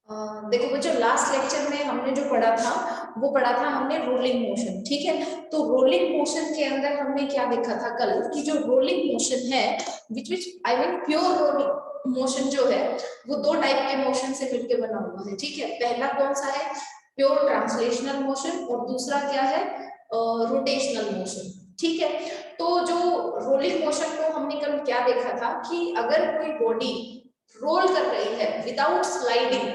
देखो बच्चों, last lecture में हमने जो पढ़ा था वो पढ़ा था हमने रोलिंग मोशन। ठीक है, तो रोलिंग मोशन के अंदर हमने क्या देखा था कल कि जो रोलिंग मोशन है which I mean pure rolling motion जो है वो दो टाइप के मोशन से मिलकर बना हुआ है। ठीक है, पहला कौन सा है? प्योर ट्रांसलेशनल मोशन, और दूसरा क्या है? Rotational motion. ठीक है, तो जो रोलिंग मोशन को हमने कल क्या देखा था कि अगर कोई बॉडी रोल कर रही है विदाउट स्लाइडिंग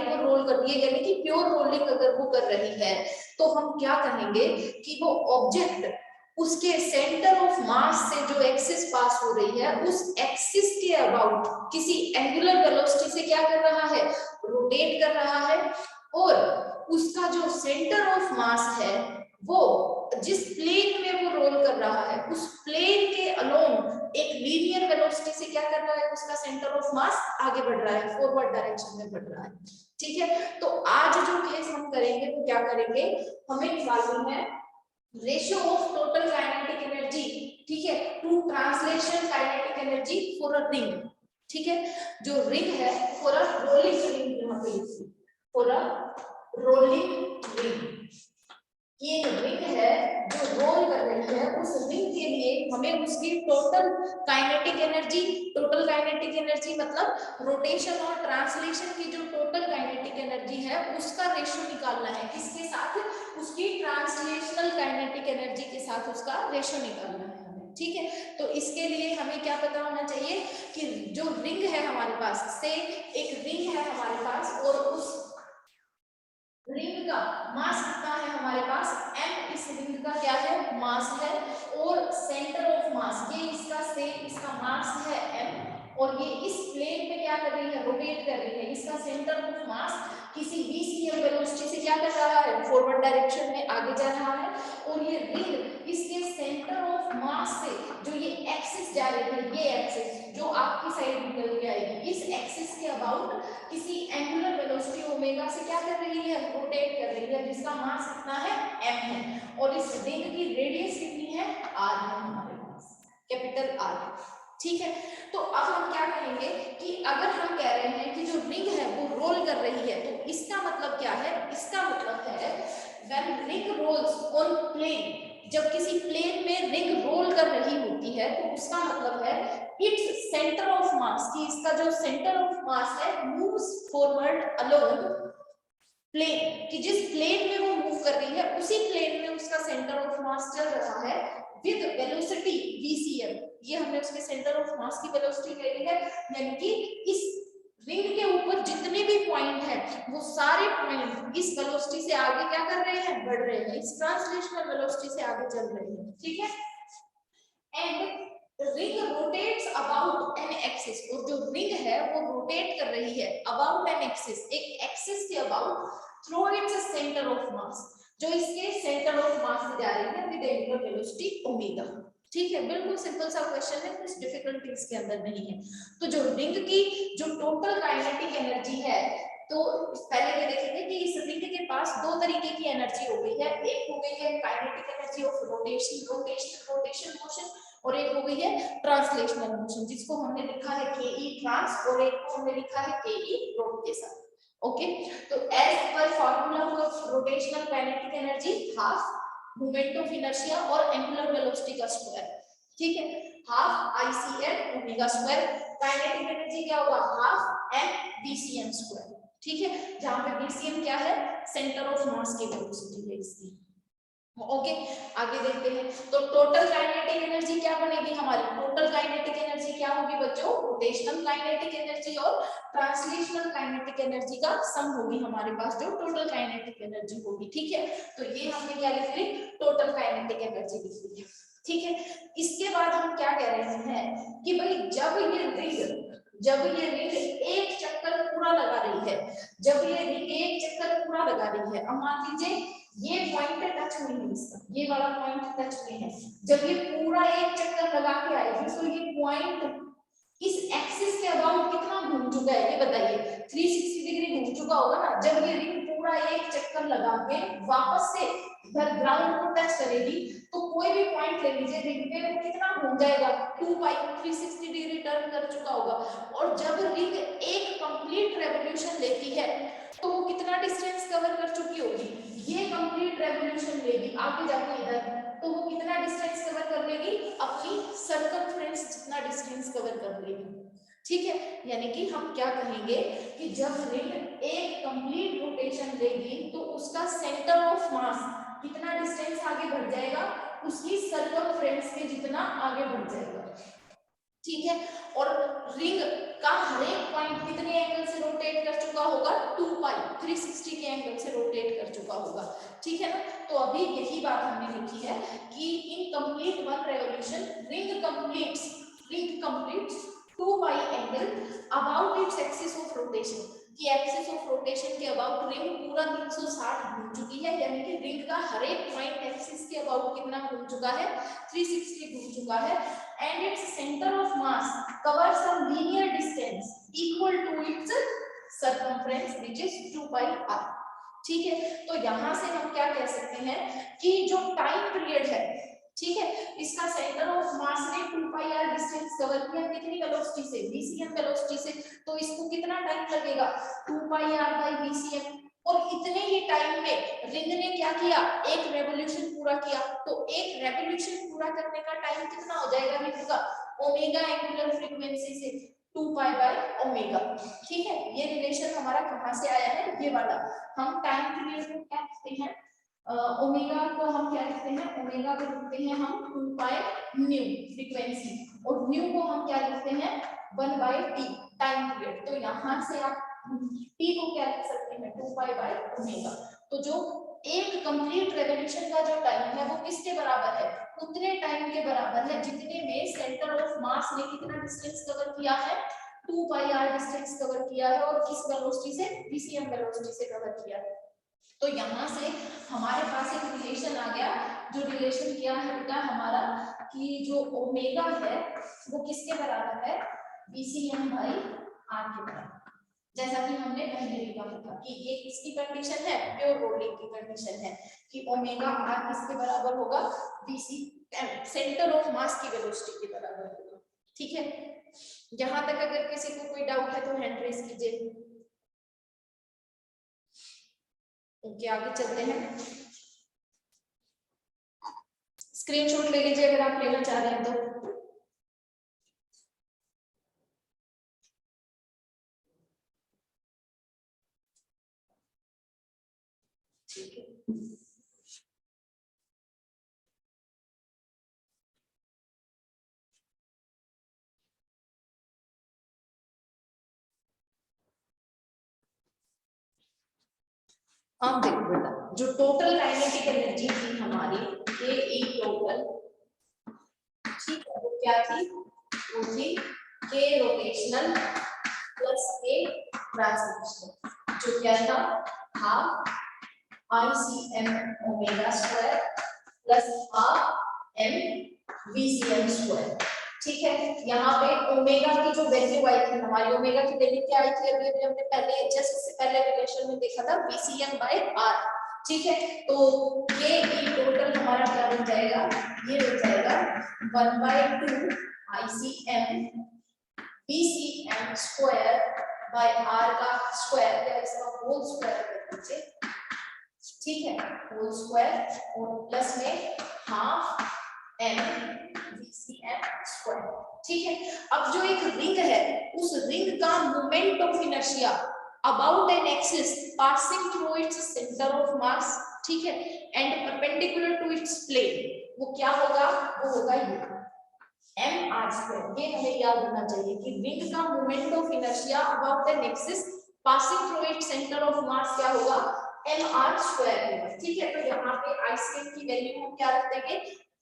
को रोल कर रही है, यानी कि प्योर रोलिंग अगर वो कर रही है, तो हम क्या कहेंगे कि वो ऑब्जेक्ट उसके सेंटर ऑफ मास से जो एक्सिस पास हो रही है उस एक्सिस के अबाउट किसी एंगुलर वेलोसिटी से क्या कर रहा है? रोटेट कर रहा है। और उसका जो सेंटर ऑफ मास है वो जिस प्लेन में वो रोल कर रहा है उस प्लेन के अलोंग एक लीनियर वेलोसिटी से क्या कर रहा है? उसका सेंटर ऑफ मास आगे बढ़ रहा है, फॉरवर्ड डायरेक्शन में बढ़ रहा है। ठीक है, तो आज जो केस हम करेंगे वो क्या करेंगे, हमें मालूम है ratio of total kinetic energy, ठीक है, to translation kinetic energy for a ring. ठीक है, जो रिंग है फॉर अ रोलिंग रिंग, यहाँ पे फॉर अ रोलिंग रिंग, ये रिंग है जो रोल कर रही है, उस रिंग के लिए हमें उसकी टोटल काइनेटिक एनर्जी मतलब रोटेशन और ट्रांसलेशन की जो टोटल काइनेटिक एनर्जी है उसका रेशियो निकालना है। किसके साथ? उसकी ट्रांसलेशनल काइनेटिक एनर्जी के साथ उसका रेशियो निकालना है हमें। ठीक है, तो इसके लिए हमें क्या पता होना चाहिए कि जो रिंग है हमारे पास, से एक रिंग है हमारे पास और उस रिंग का मास कितना है हमारे पास? m। इस रिंग का क्या है? मास है। और सेंटर ऑफ मास, ये इसका मास है m, और ये इस प्लेन पे क्या कर रही है? रोटेट कर रही है। इसका सेंटर ऑफ मास किसी v वेलोसिटी से क्या कर रहा है? फॉरवर्ड डायरेक्शन में आगे जा रहा है। और ये रिंग इसके सेंटर ऑफ मास से जो ये एक्सिस जा रही है, ये एक्सिस जो आपकी साइड निकल के आएगी, इस एक्सिस के अबाउट किसी एंगुलर वेलोसिटी ओमेगा से क्या कर रही है? रोटेट कर रही है, जिसका मास कितना है? m है। और इस रिंग की रेडियस कितनी है? r है हमारे पास, कैपिटल R। ठीक है, तो अब हम क्या कहेंगे कि अगर हम कह रहे हैं कि जो रिंग है वो रोल कर रही है, तो इसका मतलब क्या है? इसका मतलब है when ring rolls on plane, जब किसी प्लेन में रिंग रोल कर रही होती है तो उसका मतलब है इट्स सेंटर ऑफ मास, कि इसका जो सेंटर ऑफ मास है मूव्स फॉरवर्ड अलोंग प्लेन, कि जिस प्लेन में वो मूव कर रही है उसी प्लेन में उसका सेंटर ऑफ मास चल रहा है विद वेलोसिटी vcm। ये हमने उसके सेंटर ऑफ मास की वेलोसिटी ले ली है, यानी कि इस रिंग के ऊपर जितने भी पॉइंट है वो सारे पॉइंट इस वेलोसिटी से आगे क्या कर रहे हैं? बढ़ रहे हैं, इस ट्रांसलेशनल वेलोसिटी से आगे चल रहे हैं। ठीक है, and ring rotates about an axis, और जो रिंग है वो रोटेट कर रही है अबाउट एन एक्सिस, एक एक्सिस के about through its centre of मास, जो इसके सेंटर ऑफ मास से जा रही है विद एंगुलर वेलोसिटी ओमेगा। ठीक है, बिल्कुल सिंपल सा क्वेश्चन है, कुछ डिफिकल्टी इसके अंदर नहीं है। तो जो रिंग की जो टोटल काइनेटिक एनर्जी है, तो पहले ये देखेंगे कि इस रिंग के पास दो तरीके की एनर्जी हो गई है। एक हो गई है kinetic energy of rotation motion, और एक हो गई है ट्रांसलेशनल मोशन, जिसको हमने लिखा है के ई ट्रांस, और एक को हमने लिखा है के ई रोट के साथ। ओके, तो as per formula of rotational kinetic energy half moment of inertia और एंगुलर वेलोसिटी का स्क्वायर। ठीक है, half ICM omega square, kinetic energy क्या होगा? Half m VCM square. ठीक है, जहां पे VCM क्या है? सेंटर ऑफ मास की वेलोसिटी है इसकी। ओके, आगे देखते हैं। तो टोटल काइनेटिक एनर्जी क्या बनेगी हमारी? टोटल काइनेटिक एनर्जी क्या होगी बच्चों? रोटेशनल काइनेटिक एनर्जी और ट्रांसलेशनल काइनेटिक एनर्जी का सम होगी हमारे पास, जो टोटल काइनेटिक एनर्जी होगी। ठीक है, तो ये हमने क्या लिख ली? टोटल काइनेटिक एनर्जी लिख ली। ठीक है, इसके बाद हम क्या कह रहे हैं कि भाई जब ये रिंग एक चक्कर पूरा लगा रही है, जब ये रिंग एक चक्कर पूरा लगा रही है, अब मान लीजिए ये पॉइंट टच में है, इसका ये वाला पॉइंट टच में है, जब ये पूरा एक चक्कर लगा के आएगी तो ये पॉइंट इस एक्सिस के अबाउट कितना घूम चुका है? ये बताइए, 360 डिग्री घूम चुका होगा ना। जब ये रिंग पूरा एक चक्कर लगा के वापस से इधर ग्राउंड को टच करेगी तो कोई भी पॉइंट ले लीजिए रिंग पे, वो कितना घूम जाएगा? 2 पाई 360 डिग्री टर्न कर चुका होगा। और जब रिंग एक कंप्लीट रेवोल्यूशन है तो वो कितना डिस्टेंस कवर कर चुकी होगी, ये कंप्लीट रेवोल्यूशन लेगी आगे जाके इधर, तो वो कितना डिस्टेंस कवर कर लेगी, अपनी सर्कमफ्रेंस जितना डिस्टेंस कवर कर लेगी। ठीक है, यानी कि हम क्या कहेंगे कि जब रिंग एक कंप्लीट रोटेशन लेगी तो उसका सेंटर ऑफ मास कितना डिस्टेंस आगे बढ़ जाएगा, उसकी सर्कमफ्रेंस के जितना आगे बढ़ जाएगा। ठीक है, और रिंग का हर एक पॉइंट कितने एंगल से रोटेट कर चुका होगा, 2 पाई 360 के एंगल से रोटेट कर चुका होगा। ठीक है ना, तो अभी यही बात हमने लिखी है कि in complete one revolution ring completes 2 pi angle about its axis of rotation, कि एक्सिस ऑफ रोटेशन के अबाउट रिंग पूरा 360 घूम चुकी है, यानी कि रिंग का हर एक पॉइंट एक्सिस के अबाउट कितना घूम चुका है, 360 घूम चुका है, and its center of mass covers a linear distance equal to its circumference which is 2 pi r। ठीक है, तो यहां से हम क्या कह सकते हैं कि जो टाइम पीरियड है, ठीक है, इसका सेंटर ऑफ मास ने 2 pi r डिस्टेंस कवर किया, कितनी वेलोसिटी से, vcm वेलोसिटी से, तो इसको कितना टाइम लगेगा, 2 pi r by vcm, और इतने ही टाइम में रिंग ने क्या किया, एक रेवोल्यूशन पूरा किया, तो एक रेवोल्यूशन पूरा करने का टाइम कितना हो जाएगा रिंग का, ओमेगा एंगुलर फ्रीक्वेंसी से 2 पाई बाय ओमेगा। ठीक है, ये रिलेशन हमारा कहां से आया है, ये वाला, हम टाइम पीरियड को क्या लिखते हैं, ओमेगा को हम क्या लिखते हैं, ओमेगा को लिखते हैं हम 2 पाई न्यू फ्रीक्वेंसी, और न्यू को हम क्या लिखते हैं 1 बाय टी टाइम पीरियड, तो यहां से आप T को क्या लिख सकते हैं 2 पाई बाय ओमेगा। तो जो एक कंप्लीट रेवोल्यूशन का जो टाइम है वो किसके बराबर है, उतने टाइम के बराबर है जितने में सेंटर ऑफ मास ने कितना डिस्टेंस कवर किया है, 2 पाई r डिस्टेंस कवर किया है, और किस वेलोसिटी से, vcm वेलोसिटी से कवर किया है। तो यहां से हमारे पास एक रिलेशन आ गया, जो रिलेशन क्या है बेटा हमारा, कि जो ओमेगा है वो किसके बराबर है, vcm बाय r के बराबर, जैसा कि हमने पहले भी कहा था कि ये किसकी कंडीशन है, प्योर रोलिंग की कंडीशन है, कि ओमेगा r किसके बराबर होगा, vcm सेंटर ऑफ मास की वेलोसिटी के बराबर होगा। ठीक है, यहां तक अगर किसी को कोई डाउट है तो हैंड रेज कीजिए। ओके, आगे चलते हैं, स्क्रीनशॉट ले लीजिए अगर आप लेना चाह रहे हैं तो। ठीक है, अब देखो बेटा, जो टोटल काइनेटिक एनर्जी थी हमारी के ई टोटल, ठीक है, वो क्या थी, वो थी के रोटेशनल प्लस के ट्रांसलेशनल, जो क्या था, half ICM omega square plus half m VCM square. ठीक है, यहाँ पे ओमेगा की जो वैल्यू आई थी हमारी, ओमेगा की वैल्यू क्या आई थी, अभी हमने पहले जस्ट इससे पहले रिलेशन में देखा था, VCM बाय R। ठीक है, तो ये टोटल हमारा क्या बन जाएगा, ये बन जाएगा 1/2 ICM VCM square by R का स्क्वायर, या इसका होल स्क्वायर कर दीजिए। ठीक है, होल स्क्वायर और प्लस में हाफ m VCM स्क्वायर। ठीक है, अब जो एक रिंग है उस रिंग का moment of inertia about an axis passing through its centre of mass, ठीक है, and perpendicular to its plane, वो क्या होगा, वो होगा ये mr²। ये हमें याद होना चाहिए कि रिंग का moment of inertia about an axis passing through its centre of मास क्या होगा, mr²। ठीक है, तो यहाँ पे ICM की वैल्यू हम क्या रख देंगे,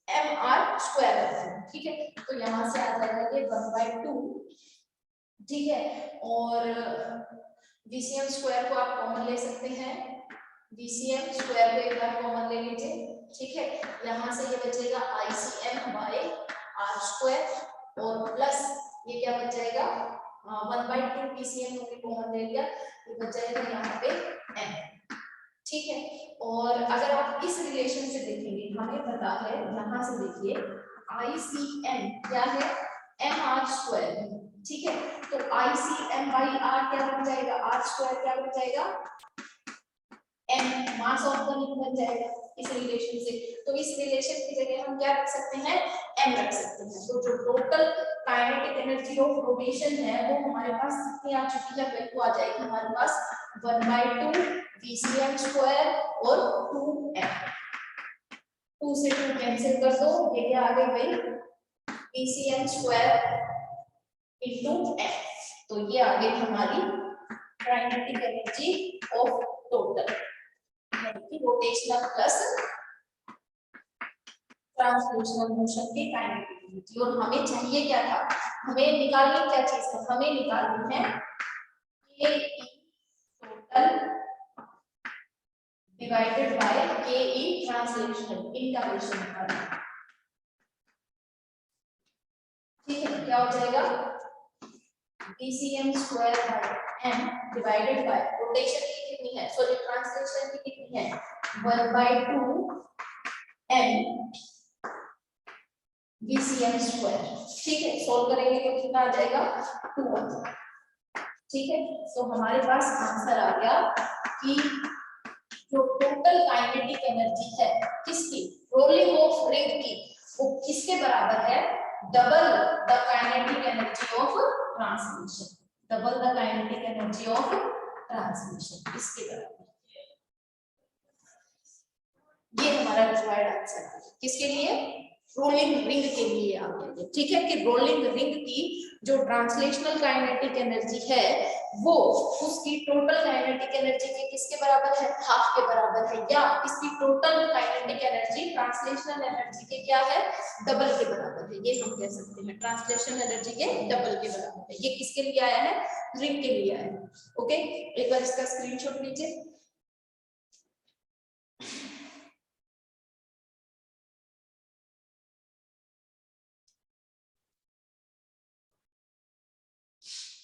mr² रखते हैं। ठीक है, तो यहाँ से आ जाएगा ये 1/2। ठीक है, और VCM स्क्वायर को आप कॉमन ले सकते हैं, VCM स्क्वायर को एक बार कॉमन ले लीजिए। ठीक है, यहाँ से ये बचेगा ICM बाय r², और प्लस ये क्या बच जाएगा 1/2 PCM को कॉमन ले लिया, ये बच जाएगा यहाँ पे m। ठीक है, और अगर आप इस रिलेशन से देखेंगे, हमें पता है, यहाँ से देखिए ICM क्या है, mr², ठीक है, तो ICM/R क्या बन जाएगा, R स्क्वायर क्या बन जाएगा, m mass of the ring बन जाएगा इस रिलेशन से। तो इस रिलेशन की जगह हम क्या रख सकते हैं, m रख सकते हैं। तो जो total kinetic energy of rotation है वो हमारे पास कितनी आ चुकी है, वैल्यू आ जाएगी हमारे पास 1/2 VCM स्क्वायर और 2m। 2 से 2 कैंसिल कर दो, ये क्या आ गई भाई, VCM स्क्वायर इनटू m। तो ये आ गई हमारी kinetic energy of total, rotational plus translational motion के काइनेटिक एनर्जी। और हमें चाहिए क्या था, हमें निकालनी क्या चीज है, हमें निकालनी है के टोटल डिवाइडेड बाय के ट्रांसलेशनल, इनका रेशियो निकालना। ठीक है, क्या हो जाएगा, VCM square by m divided by rotation की कितनी है, सॉरी ट्रांसलेशन की कितनी है, 1/2 m VCM स्क्वायर। ठीक है, सोल्व करेंगे तो कितना आ जाएगा, 2 ठीक है, तो हमारे पास आंसर आ गया कि जो टोटल काइनेटिक एनर्जी है किसकी, रोलिंग ऑफ रिंग की, वो किसके बराबर है, double the kinetic energy of translation, double the kinetic energy of translation, इसके बराबर। ये हमारा रिक्वायर्ड आंसर है, किसके लिए, रोलिंग रिंग के लिए आ गया। ठीक है, कि रोलिंग रिंग की जो ट्रांसलेशनल काइनेटिक एनर्जी है वो उसकी टोटल काइनेटिक एनर्जी के किसके बराबर है, हाफ के बराबर है, या इसकी total kinetic energy translational energy के क्या है, डबल के बराबर है। ये हम कह सकते हैं ट्रांसलेशनल एनर्जी के डबल के बराबर है। ये किसके लिए आया है, रिंग के लिए आया है। ओके, एक बार इसका स्क्रीनशॉट लीजिए।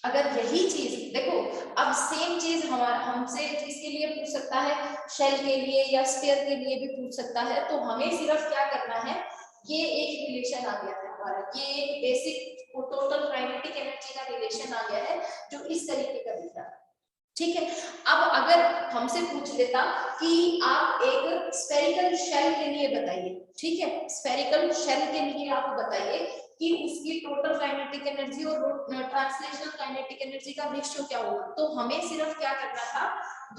अगर यही चीज देखो, अब सेम चीज हमारा हमसे किसके लिए पूछ सकता है, शेल के लिए या स्फीयर के लिए भी पूछ सकता है। तो हमें सिर्फ क्या करना है, ये एक रिलेशन आ गया है हमारा, ये एक बेसिक टोटल काइनेटिक एनर्जी का रिलेशन आ गया है जो इस तरीके का दिख रहा है। ठीक है, अब अगर हमसे पूछ लेता कि आप एक स्फेरिकल शेल के लिए बताइए, ठीक है, स्फेरिकल शेल के लिए आप बताइए कि उसकी टोटल काइनेटिक एनर्जी और ट्रांसलेशनल काइनेटिक एनर्जी का रेशियो क्या होगा। तो हमें सिर्फ क्या करना था,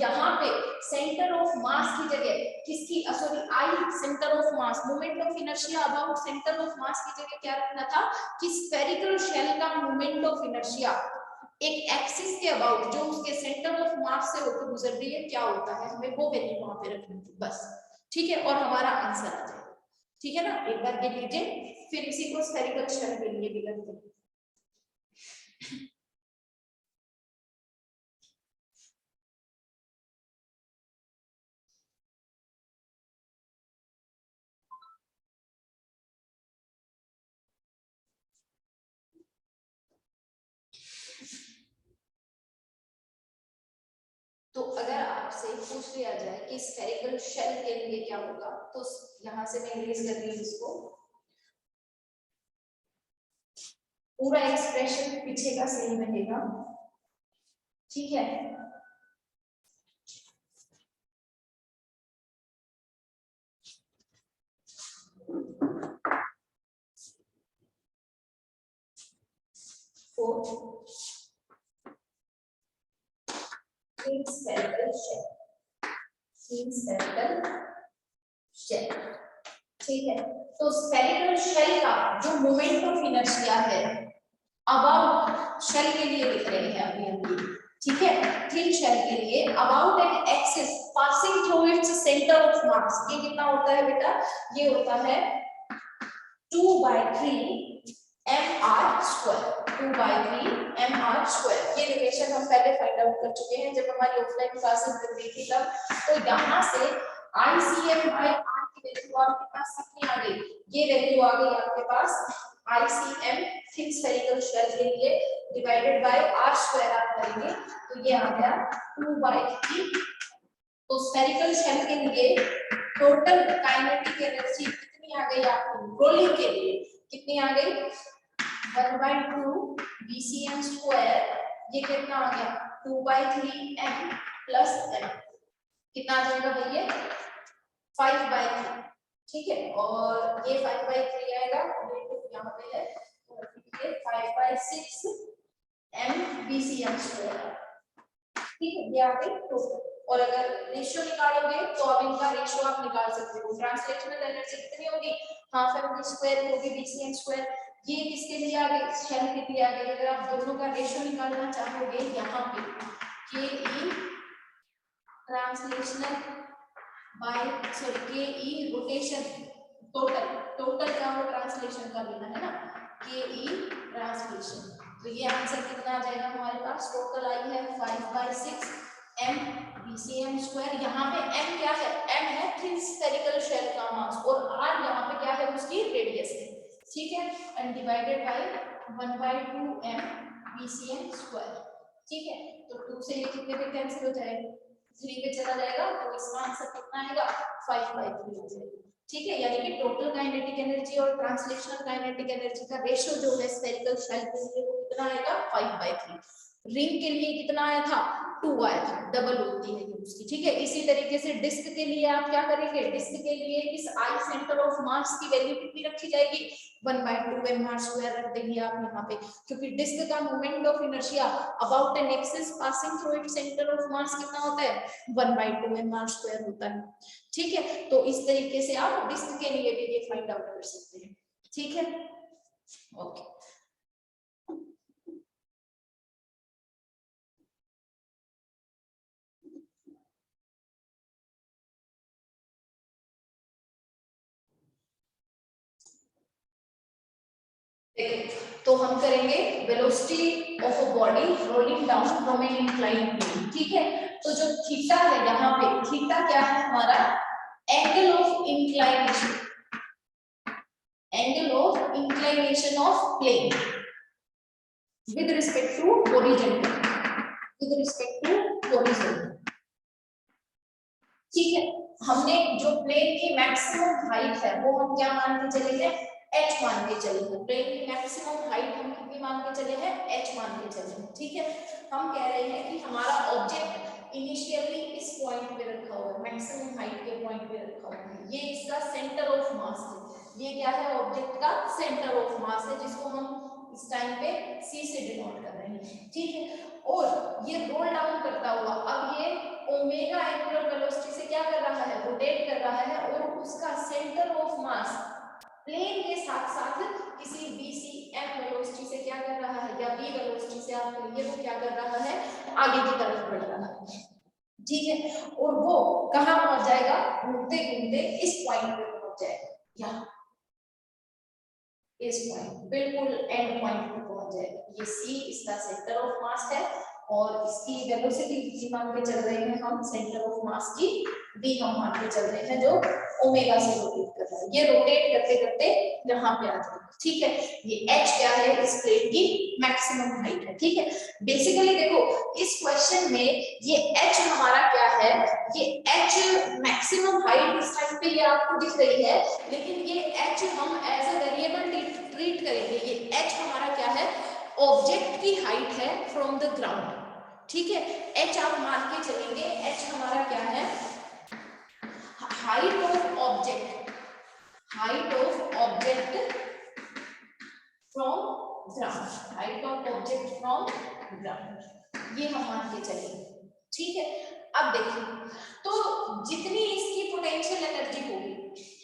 यहाँ पे सेंटर ऑफ मास की जगह किसकी, sorry I centre of mass, moment of inertia about centre of मास की जगह क्या रखना था कि स्फेरिकल शेल का मोमेंट ऑफ इनर्शिया एक एक्सिस के अबाउट जो उसके सेंटर ऑफ मास से होकर गुजर रही है क्या होता है, हमें वो वैल्यू वहां पे रखनी थी बस। ठीक है, और हमारा आंसर आ जाएगा। ठीक है ना, एक बार ये लीजिए, फिर इसी को स्फेरिकल शेल के लिए भी करते हैं। तो अगर आपसे पूछ लिया जाए कि स्फेरिकल शेल के लिए क्या होगा, तो यहां से मैं इरेज कर रही हूं इसको, पूरा एक्सप्रेशन पीछे का सेम रहेगा। ठीक है, स्फेरिकल शेल, स्फेरिकल शेल। ठीक है, तो स्फेरिकल शेल का जो मोमेंट ऑफ इनर्शिया है अबाउट शेल के लिए लिख रहे हैं अभी हम, ठीक है, थिन शेल के लिए about an axis passing through its centre of मास, ये कितना होता है बेटा, ये होता है 2/3 mr², 2/3 mr²। ये रिलेशन हम पहले फाइंड आउट कर चुके हैं जब हमारी ऑफलाइन क्लासेस लग रही थी तब। तो यहाँ से ICM/R की वैल्यू आपके पास कितनी आ गई, ये वैल्यू आ गई आपके पास ICM थिन स्फेरिकल शेल के लिए डिवाइडेड बाय r² आप करेंगे तो ये आ गया 2/3। तो स्फेरिकल शेल के लिए टोटल काइनेटिक एनर्जी कितनी आ गई आपको, रोलिंग के लिए कितनी आ गई, 1/2 BCM स्क्वायर, ये कितना आ गया 2/3m प्लस m, कितना आ जाएगा भैया 5/3, ठीक है। और ये 5/3 आएगा, ये तो यहाँ पे है, ये 5/6m BCM स्क्वायर, ठीक है। ये आ गई टोटल। और अगर रेशियो निकालोगे तो अब इनका रेशियो आप निकाल सकते हो। ट्रांसलेशनल एनर्जी कितनी होगी, हाफ एम स्क्वायर होगी BCM स्क्वायर। ये किसके लिए आ गई, शेल के लिए आ गई। अगर आप दोनों का रेशियो निकालना चाहोगे यहाँ पे के ट्रांसलेशनल बाय के रोटेशन, टोटल का वो ट्रांसलेशन का लेना है ना, के ट्रांसलेशन। तो ये आंसर कितना आ जाएगा हमारे पास, टोटल आई है 5/6m BCM स्क्वायर। यहाँ पे m क्या है, m है थिन स्फेरिकल शेल का मास और r यहाँ पे क्या है, उसकी रेडियस है, ठीक है। And divided by 1/2m BCM square, ठीक है। तो 2 से ये कितने पे कैंसिल हो जाएगा, 3 पे चला जाएगा, तो इसका आंसर कितना आएगा 5/3 आ जाएगा, ठीक है। यानी कि टोटल काइनेटिक एनर्जी और ट्रांसलेशनल काइनेटिक एनर्जी का रेशियो जो है स्फेरिकल शेल के लिए वो कितना आएगा 5/3। रिंग के लिए कितना आया था 2 आया था, डबल होती है ये उसकी, ठीक है। इसी तरीके से डिस्क के लिए आप क्या करेंगे, डिस्क के लिए इस आई सेंटर ऑफ मास की वैल्यू कितनी रखी जाएगी 1/2m स्क्वायर रख देंगे आप यहाँ पे, क्योंकि डिस्क का moment of inertia about an axis passing through its centre of मास कितना होता है 1/2m स्क्वायर होता है, ठीक है। तो इस तरीके से आप डिस्क के लिए भी ये फाइंड आउट कर सकते हैं, ठीक है। ओके तो हम करेंगे velocity of a body rolling down from an inclined plane, ठीक है। तो जो थीटा है यहाँ पे, थीटा क्या है हमारा angle of inclination, angle of inclination of plane with respect to horizontal, with respect to horizontal, ठीक है। हमने जो प्लेन की मैक्सिमम हाइट है वो हम क्या मान के चले हैं h मान के चले हैं, प्लेन की मैक्सिमम हाइट हम कितनी मान के चले हैं h मान के चले हैं, ठीक है। हम कह रहे हैं कि हमारा ऑब्जेक्ट इनिशियली इस पॉइंट पे रखा हुआ है, मैक्सिमम हाइट के पॉइंट पे रखा हुआ है, ये इसका सेंटर ऑफ मास है, ये क्या है ऑब्जेक्ट का सेंटर ऑफ मास है, जिसको हम इस टाइम पे c से डिनोट कर रहे हैं, ठीक है। और ये रोल डाउन करता हुआ अब ये ओमेगा एंगुलर वेलोसिटी से क्या कर रहा है रोटेट कर रहा है, और उसका सेंटर ऑफ मास प्लेन के साथ साथ किसी BCM वेलोसिटी से क्या कर रहा है, या v वेलोसिटी से आप कहिए, वो क्या कर रहा है आगे की तरफ बढ़ रहा है, ठीक है। और वो कहां पहुंच जाएगा, घूमते घूमते इस पॉइंट पे पहुंच जाएगा, यहाँ इस पॉइंट बिल्कुल एंड पॉइंट पे पहुंच जाएगा। ये c इसका सेंटर ऑफ मास है और इसकी वेलोसिटी कितनी मान के चल रहे हैं हम, सेंटर ऑफ मास की v हम मान के चल रहे हैं, जो ओमेगा से रोटेट कर रहा है, ये रोटेट करते करते यहाँ पे आ जाएगा, ठीक है। ये h क्या है, इस प्लेन की मैक्सिमम हाइट है, ठीक है। बेसिकली देखो इस क्वेश्चन में ये h हमारा क्या है, ये h मैक्सिमम हाइट इस टाइम पे ये आपको दिख रही है, लेकिन ये h हम एज अ वेरिएबल ट्रीट करेंगे। ये h हमारा क्या है, ऑब्जेक्ट की हाइट है फ्रॉम द ग्राउंड, ठीक है। h आप मान के चलेंगे, h हमारा क्या है height of object, height of object from ground, height of object from ground, ये हम मान के चलेंगे, ठीक है। अब देखिए तो जितनी इसकी पोटेंशियल एनर्जी होगी,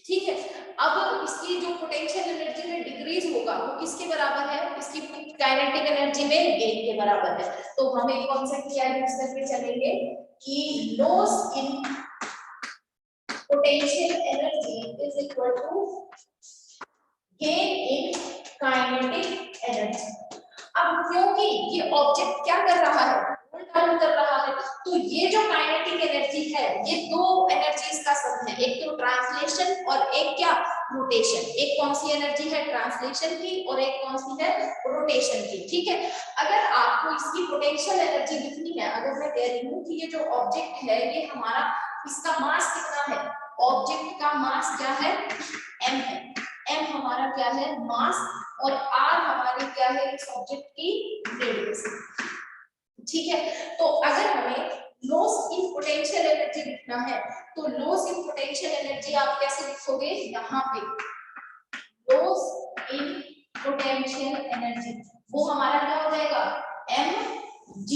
ठीक है, अब इसकी जो पोटेंशियल एनर्जी में डिक्रीज होगा वो किसके बराबर है, इसकी काइनेटिक एनर्जी में गेन के बराबर है। तो हम एक कॉन्सेप्ट क्या यूज करके चलेंगे कि loss in potential energy is equal to gain in kinetic energy. अब क्योंकि ये ऑब्जेक्ट क्या कर रहा है, रोल डाउन कर रहा है, तो ये जो काइनेटिक एनर्जी है ये दो एनर्जीज का सम है, एक तो ट्रांसलेशन और एक क्या रोटेशन। एक कौन सी एनर्जी है ट्रांसलेशन की और एक कौन सी है रोटेशन की, ठीक है। अगर आपको इसकी पोटेंशियल एनर्जी लिखनी है, अगर मैं कह रही हूँ कि ये जो ऑब्जेक्ट है ये हमारा, इसका मास कितना है, ऑब्जेक्ट का मास क्या है m है, m हमारा क्या है मास, और r हमारी क्या है इस ऑब्जेक्ट की रेडियस। ठीक है, तो अगर हमें लॉस इन पोटेंशियल एनर्जी लिखना है तो लॉस इन पोटेंशियल एनर्जी आप कैसे लिखोगे, यहाँ पे लॉस इन पोटेंशियल एनर्जी वो हमारा क्या हो जाएगा m g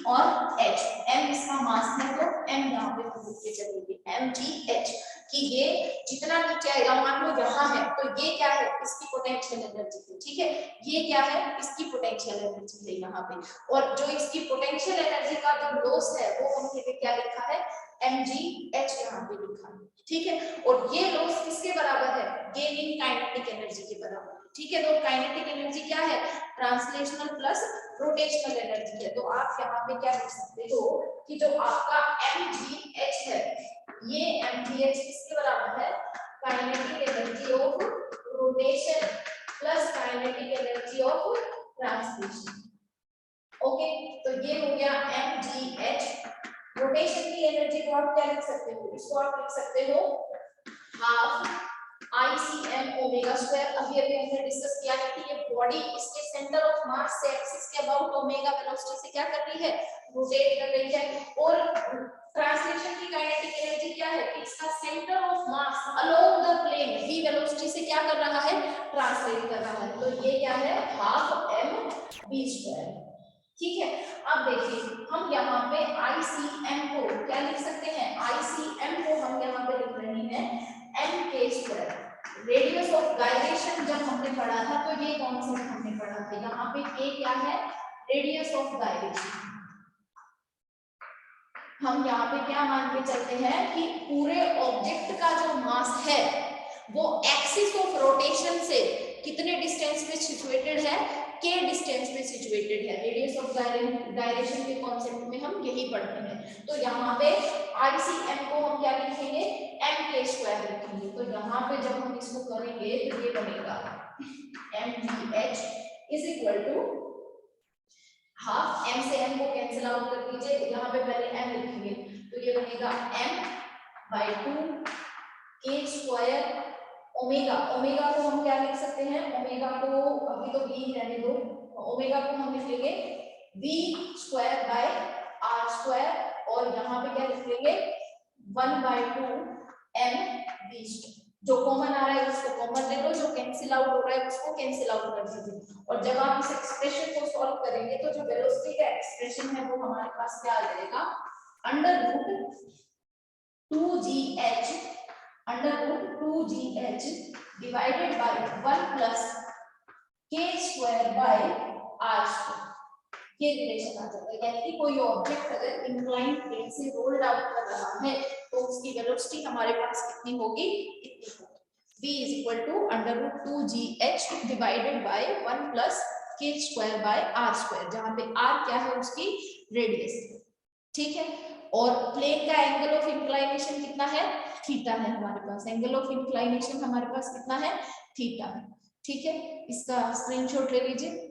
और h। m इसका मास है तो m यहाँ पे हम लिख के चलेंगे m g h कि ये जितना नीचे आएगा, मान लो यहाँ है तो ये क्या है इसकी पोटेंशियल एनर्जी है। ठीक है, ये क्या है इसकी पोटेंशियल एनर्जी है यहाँ पे, और जो इसकी पोटेंशियल एनर्जी का जो लॉस है वो हमने क्या लिखा है mgh यहाँ पे लिखा है। ठीक है, और ये लॉस किसके बराबर है, गेन इन काइनेटिक एनर्जी के बराबर है। ठीक है, तो काइनेटिक एनर्जी क्या है, ट्रांसलेशनल प्लस रोटेशनल एनर्जी है। तो आप यहाँ पे क्या लिख सकते हो कि जो आपका mgh है ये mgh किसके बराबर है, kinetic energy of rotation plus kinetic energy of translation. Okay, तो ये हो गया mgh। रोटेशन की एनर्जी को आप क्या लिख सकते हो, इसको आप लिख सकते हो हाफ ICM ओमेगा स्क्वायर। अभी हमने डिस्कस किया है कि ये बॉडी इसके सेंटर ऑफ मास से एक्सिस के अबाउट ओमेगा वेलोसिटी से क्या कर रही है, रोटेट कर रही है। और ट्रांसलेशन की काइनेटिक एनर्जी क्या है कि इसका centre of mass along the plane v velocity से क्या कर रहा है, ट्रांसलेट कर रहा है। तो ये क्या है हाफ mv स्क्वायर। ठीक है, अब देखिए हम यहाँ पे ICM को क्या लिख सकते हैं, ICM को हम यहाँ पे लिख रहे हैं mk square. Radius of gyration जब हमने पढ़ा था तो ये कॉन्सेप्ट हमने पढ़ा था, यहाँ पे k क्या है, रेडियस ऑफ गायरेशन। हम यहाँ पे क्या मान के चलते हैं कि पूरे ऑब्जेक्ट का जो मास है वो एक्सिस ऑफ रोटेशन से कितने डिस्टेंस पे सिचुएटेड है, k डिस्टेंस पे सिचुएटेड है। रेडियस ऑफ गायरेशन के कॉन्सेप्ट में हम यही पढ़ते हैं। तो यहाँ पे ICM को हम क्या लिखेंगे, mk स्क्वायर लिखेंगे। तो यहाँ पे जब हम इसको करेंगे तो ये बनेगा mgh is equal to half m से m को कैंसिल आउट कर दीजिए, यहाँ पे पहले m लिखेंगे तो ये बनेगा m/2 k square omega. Omega को हम क्या लिख सकते हैं, ओमेगा को अभी तो v रहने दो, ओमेगा को हम लिख लेंगे v square by r square, और यहाँ पे क्या लिख लेंगे 1/2 mv स्क्वायर। जो कॉमन आ रहा है उसको कॉमन ले लो, जो कैंसिल आउट हो रहा है उसको कैंसिल आउट कर दीजिए। और जब आप इस एक्सप्रेशन को सॉल्व करेंगे तो जो वेलोसिटी का एक्सप्रेशन है वो हमारे पास क्या आ जाएगा, under root 2gh divided by 1 plus k square by r square. ये रिलेशन आ जाता है, यानी कि कोई ऑब्जेक्ट अगर इंक्लाइंड प्लेन से रोल डाउन कर रहा है तो उसकी वेलोसिटी हमारे पास कितनी होगी, इतनी होगी। v is equal to under root 2gh divided by 1 plus k square by r square, जहां पे r क्या है उसकी रेडियस। ठीक है, और प्लेन का एंगल ऑफ इंक्लाइनेशन कितना है, थीटा है हमारे पास। एंगल ऑफ इंक्लाइनेशन हमारे पास कितना है, थीटा है। ठीक है, इसका स्क्रीनशॉट ले लीजिए।